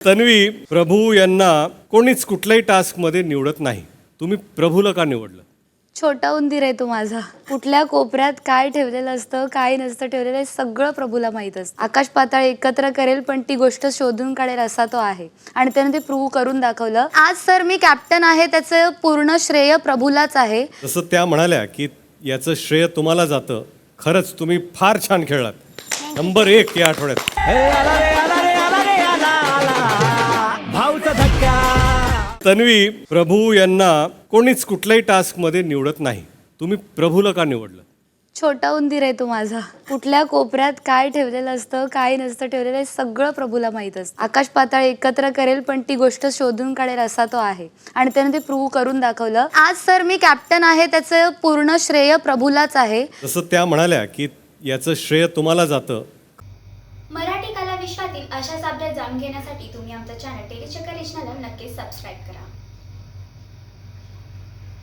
तन्वी, प्रभू यांना कोणीच कुठल्याही टास्कमध्ये निवडत नाही. तुम्ही प्रभूला का निवडलं? छोटा उंदीर आहे तो माझा. कुठल्या कोपऱ्यात काय ठेवलेलं असतं, काय नसतं ठेवलेलं आहे, सगळं प्रभूला माहीत असतं. आकाश पाताळ एकत्र करेल पण ती गोष्ट शोधून काढेल असा तो आहे आणि त्याने ते प्रूव्ह करून दाखवलं. आज सर मी कॅप्टन आहे त्याचं पूर्ण श्रेय प्रभूलाच आहे. जसं त्या म्हणाल्या की याचं श्रेय तुम्हाला जातं. खरंच तुम्ही फार छान खेळलात. नंबर 1 या आठवड्यात. तन्वी, प्रभू यांना कोणीच कुठल्याही टास्कमध्ये निवडत नाही. तुम्ही प्रभूला का निवडलं? छोटा उंदीर आहे तो माझा. कुठल्या कोपऱ्यात काय ठेवलेलं असतं, काय नसतं ठेवलेलं आहे, सगळं प्रभूला माहीत असतं. आकाश पाताळ एकत्र करेल पण ती गोष्ट शोधून काढेल असा तो आहे आणि त्याने ते प्रूव्ह करून दाखवलं. आज सर मी कॅप्टन आहे त्याचं पूर्ण श्रेय प्रभूलाच आहे. जसं त्या म्हणाल्या की याचं श्रेय तुम्हाला जातं. मराठी कला विश्वातील अशाच अपडेट जाणून घेण्यासाठी तुम्ही आमचं चॅनल टेलीचक्कर रिजनला नक्कीच सबस्क्राईब करा.